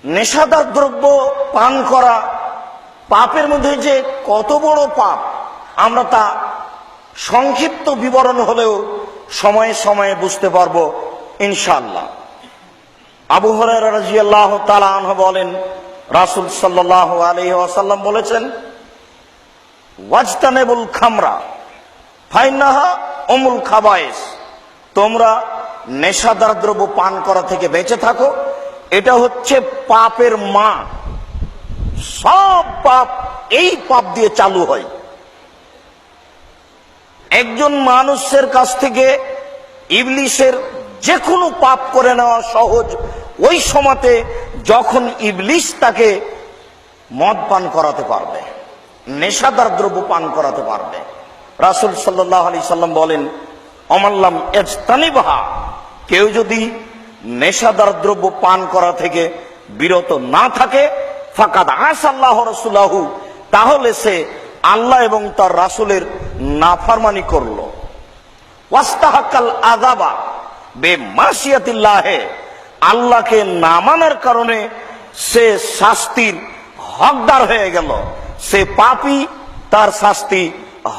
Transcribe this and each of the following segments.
নেশাদার দ্রব্য পান করা পাপের মধ্যে যে কত বড় পাপ, আমরা তা সংক্ষিপ্ত বিবরণ হলেও সময়ে সময়ে বুঝতে পারবো ইনশাআল্লাহ। আবু হুরায়রা রাদিয়াল্লাহু তাআলা আনহু বলেন, রাসূল সাল্লাল্লাহু আলাইহি ওয়াসাল্লাম বলেছেন, ওয়াজতানাবুল খামরা ফাইন্নাহা উমুল খাবায়েস, তোমরা নেশাদার দ্রব্য পান করা থেকে বেঁচে থাকো, এটা হচ্ছে পাপের মা। সব পাপ এই পাপ দিয়ে চালু হয়। একজন মানুষের কাছ থেকে ইবলিসের যে কোনো পাপ করে নেওয়া সহজ ওই সময়তে যখন ইবলিস তাকে মদ পান করাতে পারবে, নেশাদার দ্রব্য পান করাতে পারবে। রাসূল সাল্লাল্লাহু আলাইহি সাল্লাম বলেন, অমাল্লাম ইজতানিবহা, কেউ যদি নেশাদার দ্রব্য পান করা থেকে বিরত না থাকে, ফাকাদ আসাল্লাহু রাসূলাহু, তাহলে সে আল্লাহ এবং তার রাসূলের নাফরমানি করলো। ওয়াস্তাহাক্কাল আযাবা বিমাসিয়াতিল্লাহ, আল্লাহকে না মানার কারণে সে শাস্তির হকদার হয়ে গেল। সে পাপী, তার শাস্তি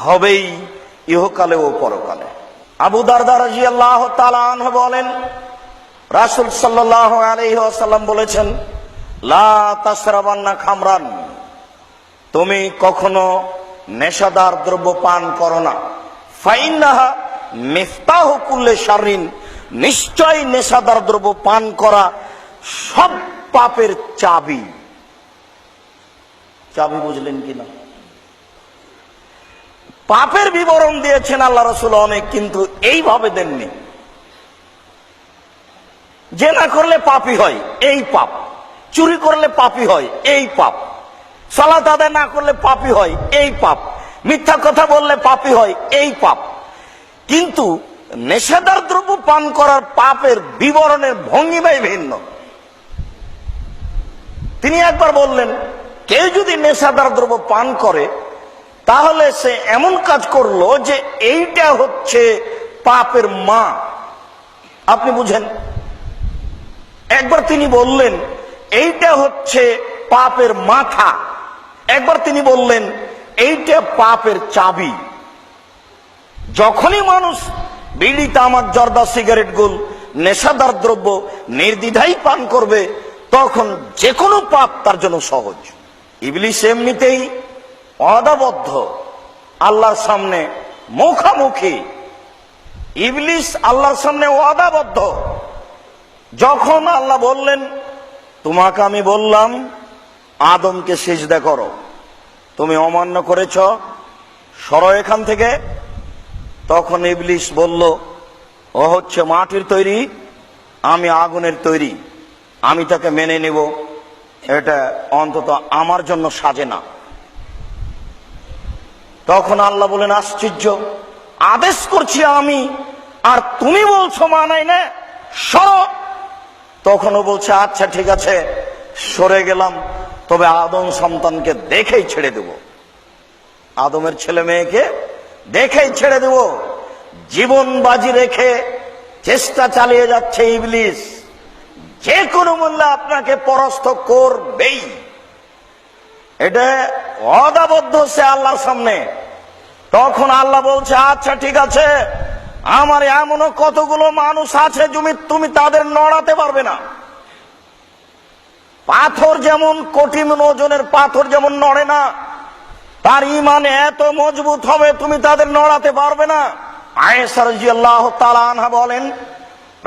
হবেই ইহকালে ও পরকালে। আবু দারদা রাদিয়াল্লাহু তাআলা আনহু বলেন, রাসূল সাল্লাল্লাহু আলাইহি ওয়াসাল্লাম বলেছেন, লা তাশরাবান্না খামরান, তুমি কখনো নেশাদার দ্রব্য পান করো না। ফাইন্নাহা মিফতাহু কুল্লি শাররিন, নিশ্চয় নেশাদার দ্রব্য পান করা সব পাপের চাবি। চাবি বুঝলেন কিনা? পাপের বিবরণ দিয়েছেন আল্লাহ রাসূল অনেক, কিন্তু এইভাবে দেননি। জেনা করলে পাপী হয়, এই পাপ। চুরি করলে পাপী হয়, এই পাপ। সালাত আদায় না করলে পাপী হয়, এই পাপ। মিথ্যা কথা বললে পাপী হয়, এই পাপ। কিন্তু নেশাদার দ্রব্য পান করার পাপের বিবরণের ভঙ্গিমাই ভিন্ন। তিনি একবার বললেন, কেউ যদি নেশাদার দ্রব্য পান করে তাহলে সে এমন কাজ করলো যে এইটা হচ্ছে পাপের মা। আপনি বুঝেন? একবার তিনি বললেন এইটা হচ্ছে পাপের মাথা, একবার তিনি বললেন এইটা পাপের চাবি। যখনই মানুষ বিড়ি, তামাক, জর্দা, সিগারেট, গুল, নেশাদার দ্রব্য নির্দ্বিধায় পান করবে, তখন যে কোনো পাপ তার জন্য সহজ। ইবলিস এমনিতেই অদাবদ্ধ, আল্লাহর সামনে মুখামুখি। ইবলিস আল্লাহর সামনে ওয়াদাবদ্ধ। যখন আল্লাহ বললেন, তোমাকে আমি বললাম আদমকে সিজদা করো, তুমি অমান্য করেছ, সরো এখান থেকে। তখন ইবলিস বলল, ও হচ্ছে মাটির তৈরি, আমি আগুনের তৈরি, আমি তাকে মেনে নেব, এটা অন্তত আমার জন্য সাজে না। তখন আল্লাহ বলেন, আশ্চর্য, আদেশ করছি আমি আর তুমি বলছো মানাই না, সরো। তখনও বলছে, আচ্ছা ঠিক আছে, সরে গেলাম, তবে আদম সন্তানকে দেখেই ছেড়ে দেব, আদমের ছেলে মেয়েকে দেখেই ছেড়ে দেব। জীবন বাজি রেখে চেষ্টা চালিয়ে যাচ্ছে ইবলিস, যে কোনো মূল্যে আপনাকে পরাস্ত করবেই। এটা অদাবদ্ধ সে আল্লাহর সামনে। তখন আল্লাহ বলছে, আচ্ছা ঠিক আছে, আমার এমনও কতগুলো মানুষ আছে তুমি তাদের নড়াতে পারবে না। পাথর যেমন কঠিন ওজনের পাথর যেমন নড়ে না, তার ঈমান এত মজবুত হবে তুমি তাদের নড়াতে পারবে না। আয়েশা রাদিয়াল্লাহু তাআলা আনহা বলেন,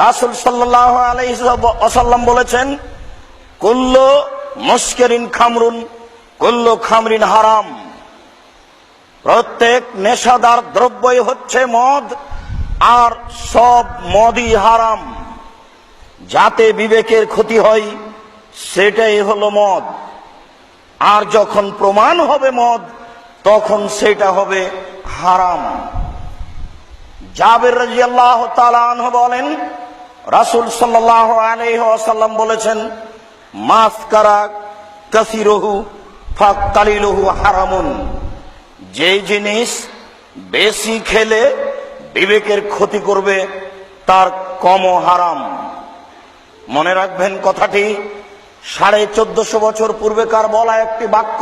রাসূল সাল্লাল্লাহু আলাইহি ওয়াসাল্লাম বলেছেন, কুল্লু মুসকিরিন খামরুন কুল্লু খামরিন হারাম, প্রত্যেক নেশাদার দ্রব্যই হচ্ছে মদ, আর সব মদই হারাম। যাতে বিবেকের ক্ষতি হয় সেটাই হলো মদ, আর যখন প্রমাণ হবে মদ তখন সেটা হবে হারাম। জাবের রাদিয়াল্লাহু তাআলা আনহু বলেন, রাসূল সাল্লাল্লাহু আলাইহি ওয়াসাল্লাম বলেছেন, মাসকারা কাসিরুহু ফাকালিলুহু হারামুন, যে জিনিস বেশি খেলে বিবেকের ক্ষতি করবে তার কমও হারাম। মনে রাখবেন কথাটি, 1450 বছর পূর্বেকার বলা একটি বাক্য।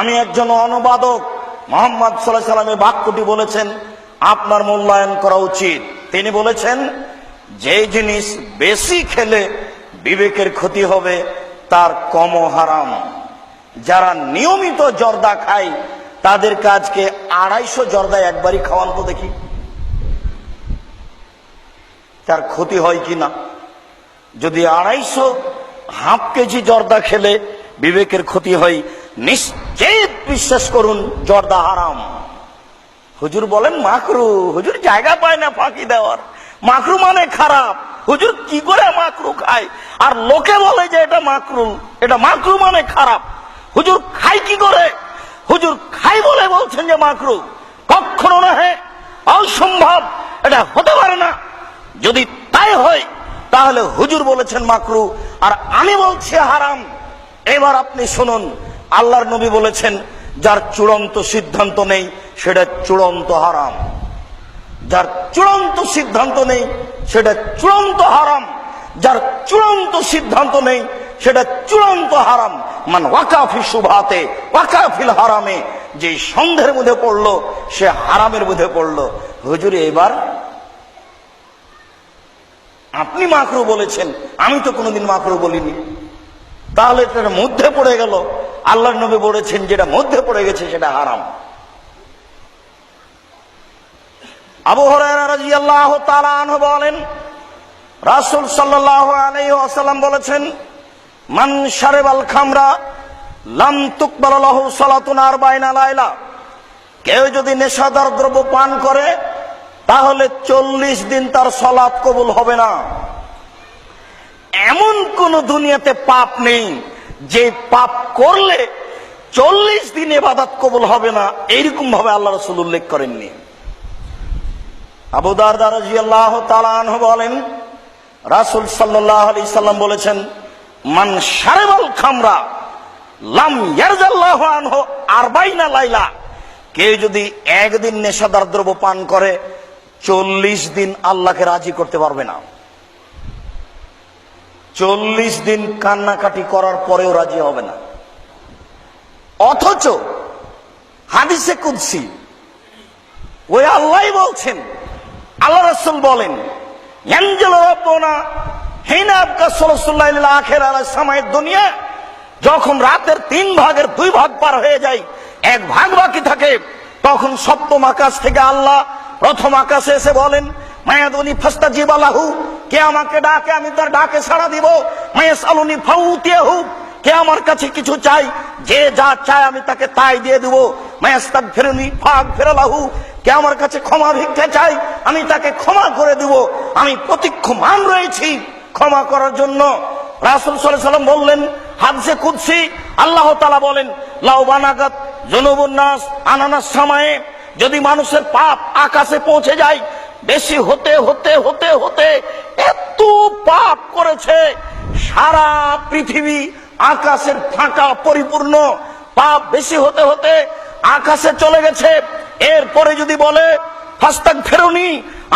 আমি একজন অনুবাদক, মুহাম্মদ সাল্লাল্লাহু আলাইহি ওয়াসাল্লাম বাক্যটি বলেছেন, আপনার মূল্যায়ন করা উচিত। তিনি বলেছেন, যে জিনিস বেশি খেলে বিবেকের ক্ষতি হবে তার কম হারাম। যারা নিয়মিত জর্দা খায় তাদের কাজকে 250 জর্দা একবারই খাওয়ান তো দেখি, তার ক্ষতি হয় কি না। যদি 250 হাফ কেজি জর্দা খেলে বিবেকের ক্ষতি হয়, নিশ্চিত বিশ্বাস করুন জর্দা হারাম। হুজুর বলেন মাকরু, হুজুর জায়গা পায় না ফাঁকি দেওয়ার। মাকরু মানে খারাপ, হুজুর কি করে মাকরু খায়? আর লোকে বলে যে এটা মাকরু, এটা মাকরু মানে খারাপ। হুজুর খাই কি করে? হুজুর খাই বলে বলছেন যে মাকরু। কখনো না, হে অসম্ভব, এটা হতে পারে না। যদি তাই হয় তাহলে হুজুর বলেছেন মাকরু আর আমি বলছি হারাম। এবার আপনি শুনুন, আল্লাহর নবী বলেছেন, যার চূড়ান্ত সিদ্ধান্ত নেই সেটা চূড়ান্ত হারাম। যার চূড়ান্ত সিদ্ধান্ত নেই সেটা চূড়ান্ত হারাম। যার চূড়ান্ত সিদ্ধান্ত নেই সেটা চূড়ান্ত হারাম। মান ওয়াকাফি শুভাতে ওয়াকাফিল হারামে, যে সন্দেহের মধ্যে পড়লো সে হারামের মধ্যে পড়লো। হুজুর এবার আপনি মাকরু বলেছেন, আমি তো কোনোদিন মাকরু বলিনি, তাহলে এটার মধ্যে পড়ে গেল। আল্লাহর নবী বলেছেন যেটা মধ্যে পড়ে গেছে সেটা হারাম। আবু হুরায়রা রাদিয়াল্লাহু তাআলা আনহু বলেন, রাসূল সাল্লাল্লাহু আলাইহি ওয়াসাল্লাম বলেছেন, মান শারিবাল খামরা লাম তুকবাল লাহু সালাতুন 40 লাইলা। কেউ যদি নেশাদার দ্রব্য পান করে তাহলে 40 দিন তার সালাত কবুল হবে না। এমন কোন দুনিয়াতে পাপ নেই যে পাপ করলে 40 দিন ইবাদত কবুল হবে না, এইরকম ভাবে আল্লাহ রাসূল উল্লেখ করেননি। আবু দারদা রাদিয়াল্লাহু তাআলা আনহু বলেন, রাসূল সাল্লাল্লাহু আলাইহি সাল্লাম বলেছেন, মান শারিবাল খামরা লাম ইয়ারজাল্লাহু আনহু 40 লাইলা। কেউ যদি একদিন নেশাদার দ্রব্য পান করে 40 দিন আল্লাহকে রাজি করতে পারবে না। 40 দিন কান্নাকাটি করার পরেও রাজি হবে না। অথচ হাদিসে কুদসি ওই আল্লাহই বলছেন, আল্লাহ রাসূল বলেন, ইয়ানজিলু রাব্বুনা হিনা আবকা সালাতুল্লাহ ইলা আখির আলা সামায়ের দুনিয়া। যখন রাতের 3 ভাগের 2 ভাগ পার হয়ে যায়, 1 ভাগ বাকি থাকে, তখন সপ্তম আকাশ থেকে আল্লাহ প্রথম আকাশে এসে বলেন, মায়াদুনি ফাস্তাজিবা লাহু, কে আমাকে ডাকে আমি তার ডাকে সাড়া দিব। মায়াসালুনি ফাউতিয়াহু, কে আমার কাছে কিছু চাই, যে যা চায় আমি তাকে তাই দিয়ে দেব। মায়াস্তাগফিরুনি ফাগফির লাহু, কে আমার কাছে ক্ষমা ভিক্ষা চাই আমি তাকে ক্ষমা করে দেব। আমি প্রতীক্ষমান রয়েছি ক্ষমা করার জন্য। রাসূল সাল্লাল্লাহু আলাইহি ওয়াসাল্লাম বললেন, হাদিসে কুদসি আল্লাহ তাআলা বলেন, লাউ বানাগাত যুনুবুন নাস আনানাস সামায়ে, যদি মানুষের পাপ আকাশে পৌঁছে যায়, বেশি হতে হতে হতে হতে এত পাপ করেছে, সারা পৃথিবী আকাশের ফাঁকা পরিপূর্ণ, পাপ বেশি হতে হতে আকাশে চলে গেছে। এরপরে যদি বলে ফাস্তাগফিরুনি,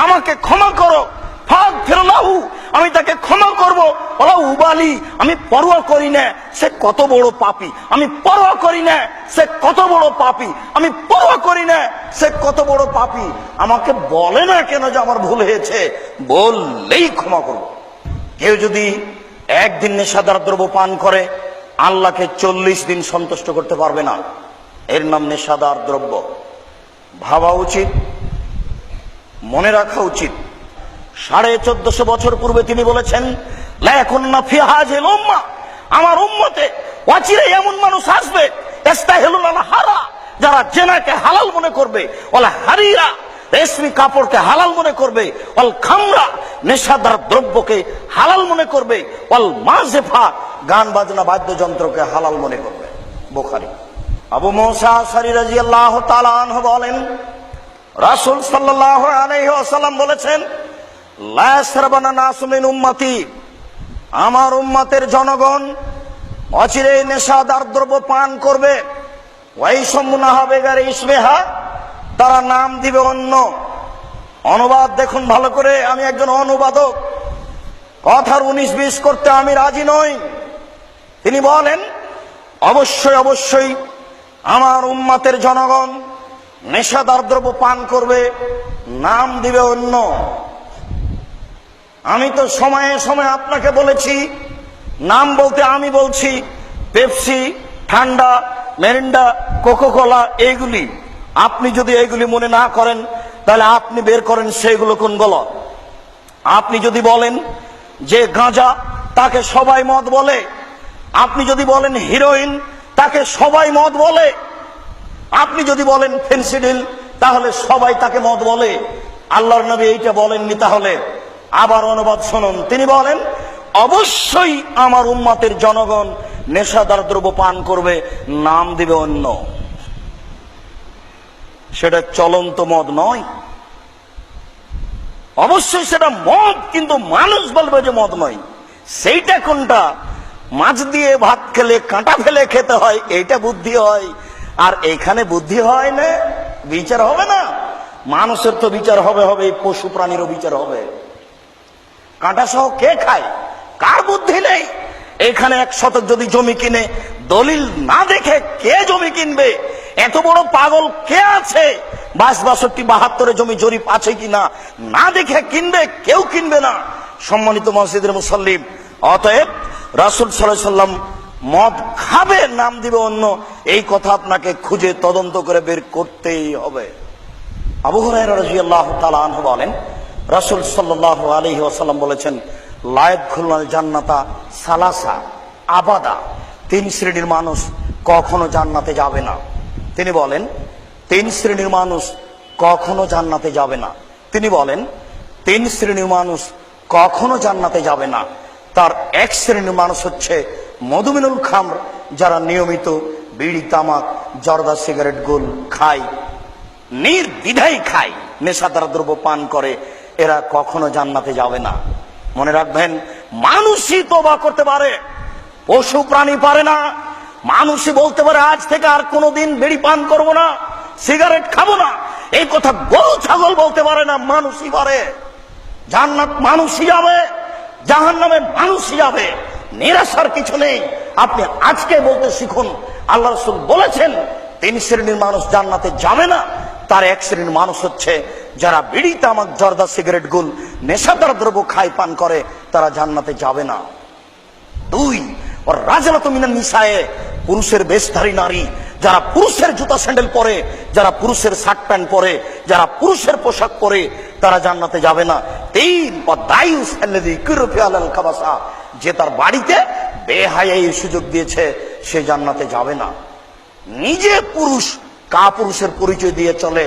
আমাকে ক্ষমা করো, ফাগফির লাহু, আমি তাকে ক্ষমা করব। ওলা উবালি, আমি পরোয়া করি না সে কত বড় পাপী, আমি পরোয়া করি না সে কত বড় পাপী, আমি পরোয়া করি না সে কত বড় পাপী। আমাকে বলে না কেন যে আমার ভুল হয়েছে, বললেই ক্ষমা করব। কেউ যদি একদিন নেশাদার দ্রব্য পান করে আল্লাহকে 40 দিন সন্তুষ্ট করতে পারবে না। এর নাম নেশাদার দ্রব্য। ভাবা উচিত, মনে রাখা উচিত। 1450 বছর পূর্বে তিনি বলেছেন, লা ইয়াকুন্না ফি হাযিল উম্মাহ, আমার উম্মতে অচিরে এমন মানুষ আসবে, ইস্তাহিলুল হারা, যারা জেনাকে হালাল মনে করবে, ওয়াল হারিরা, রেশমি কাপড়কে হালাল মনে করবে, ওয়াল খামরা, নেশাদার দ্রব্যকে হালাল মনে করবে, ওয়াল মাযিফা, গান বাজনা বাদ্যযন্ত্রকে হালাল মনে করবে। বুখারী। আবু মুসা আশআরী রাদিয়াল্লাহু তাআলা আনহু বলেন, রাসূল সাল্লাল্লাহু আলাইহি ওয়াসাল্লাম বলেছেন, লা ইয়াশরাবানা নাসু মিন উম্মতি, আমার উম্মতের জনগণ অচিরে নেশাদার দ্রব্য পান করবে। ওয়াই সম্মুনা হবে গারে ইসমেহা, তারা নাম দিবে অন্য। অনুবাদ দেখুন ভালো করে, আমি একজন অনুবাদক, কথার 19-20 করতে আমি রাজি নই। তিনি বলেন, অবশ্যই অবশ্যই আমার উম্মতের জনগণ নেশাদার দ্রব্য পান করবে, নাম দিবে অন্য। আমি তো সময়ে সময়ে আপনাকে বলেছি, নাম বলতে আমি বলছি পেপসি, ঠান্ডা, মেরিন্ডা, কোকোকোলা, এইগুলি। আপনি যদি এইগুলি মনে না করেন তাহলে আপনি বের করেন সেইগুলো কোনগুলো। আপনি যদি বলেন যে গাঁজা, তাকে সবাই মদ বলে। আপনি যদি বলেন হিরোইন, তাকে সবাই মদ বলে। আপনি যদি বলেন ফেন্সিডিল, তাহলে সবাই তাকে মদ বলে। আল্লাহর নবী এইটা বলেননি। তাহলে আবার অনুবাদ শুনুন, তিনি বলেন, অবশ্যই আমার উম্মতের জনগণ নেশাদার দ্রব্য পান করবে, নাম দিবে অন্য। সেটা চলন্ত মদ নয়, অবশ্যই সেটা মদ, কিন্তু মানুষ বলবে যে মদ নয়। সেইটা কোনটা? মাছ দিয়ে ভাত খেলে কাঁটা ফেলে খেতে হয়, এইটা বুদ্ধি হয়। আর এখানে বুদ্ধি হয় না, বিচার হবে না। মানুষের তো বিচার হবে, পশু প্রাণীরও বিচার হবে। কাঁটা সহ কে খায়? কার বুদ্ধি নেই? এখানে 1 শতক যদি জমি কিনে দলিল না দেখে কে জমি কিনবে? এত বড় পাগল কে আছে? 62, 72 জমি জরিপ আছে কিনা না দেখে কিনবে? কেউ কিনবে না। সম্মানিত মসজিদের মুসল্লি, অতএব রাসূল সাল্লাল্লাহু আলাইহি ওয়াসাল্লাম মদ খাবে, নাম দিবে অন্য, এই কথা আপনাকে খুঁজে তদন্ত করে বের করতেই হবে। আবু হুরায়রা রাদিয়াল্লাহু তাআলা আনহু বলেন, রাসূল সাল্লাল্লাহু আলাইহি ওয়াসাল্লাম বলেছেন, লা ইয়াদখুলুল জান্নাতা সালাসা আবাদা, 3 শ্রেণীর মানুষ কখনো জান্নাতে যাবে না। তিনি বলেন 3 শ্রেণীর মানুষ কখনো জান্নাতে যাবে না। তিনি বলেন 3 শ্রেণীর মানুষ কখনো জান্নাতে যাবে না। তার 1 শ্রেণীর মানুষ হচ্ছে মধুমিনুল খামর, যারা নিয়মিত বিড়ি, তামাক, জর্দা, সিগারেট, গোল খায়, নির্দ্বিধায় খায়, নেশাদার দ্রব্য পান করে, এরা কখনো জান্নাতে যাবে না। মনে রাখবেন, মানুষই তওবা করতে পারে, পশু প্রাণী পারে না। মানুষই বলতে পারে আজ থেকে আর কোনোদিন বিড়ি পান করব না, সিগারেট খাবো না, এই কথা গরু ছাগল বলতে পারে না, মানুষই পারে। জান্নাত মানুষই যাবে, জাহান্নামে মানুষই যাবে, নিরাশার কিছু নেই। আপনি আজকে বলতে শিখুন, আল্লাহ রাসূল বলেছেন 3 শ্রেণীর মানুষ জান্নাতে যাবে না। তার 1 শ্রেণীর মানুষ হচ্ছে যারা বিড়ি, তামাক, জর্দা, সিগারেট, গুল, নেশাদার দ্রব্য খায়, পান করে, তারা জান্নাতে যাবে না। 2, ওর রাজলাতু মিনান নিসায়ে, পুরুষের বেশধারী নারী, যারা পুরুষের জুতা স্যান্ডেল পরে, যারা পুরুষের শার্ট প্যান্ট পরে, যারা পুরুষের পোশাক পরে, তারা জান্নাতে যাবে না। 3, ওয়াদায়ুস আল্লাযী কুরফি আলাল খাবাসা, যে তার বাড়িতে বেহায়ার সুযোগ দিয়েছে, সে জান্নাতে যাবে না। নিজে পুরুষ কাপুরুষের পরিচয় দিয়ে চলে,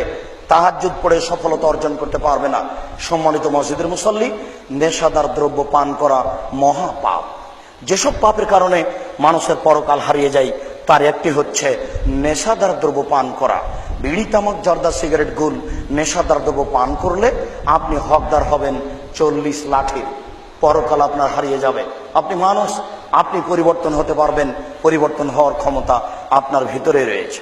তাহাজ্জুদ পড়ে সফলতা অর্জন করতে পারবে না। সম্মানিত মসজিদের মুসল্লি, নেশাদার দ্রব্য পান করা মহা পাপ। যেসব পাপের কারণে মানুষের পরকাল হারিয়ে যায়, তার একটি হচ্ছে নেশাদার দ্রব্য পান করা। বিড়ি, তামাক, জর্দা, সিগারেট, গুল, নেশাদার দ্রব্য পান করলে আপনি হকদার হবেন 40 লাঠির। পরকাল আপনার হারিয়ে যাবে। আপনি মানুষ, আপনি পরিবর্তন হতে পারবেন, পরিবর্তন হওয়ার ক্ষমতা আপনার ভিতরে রয়েছে।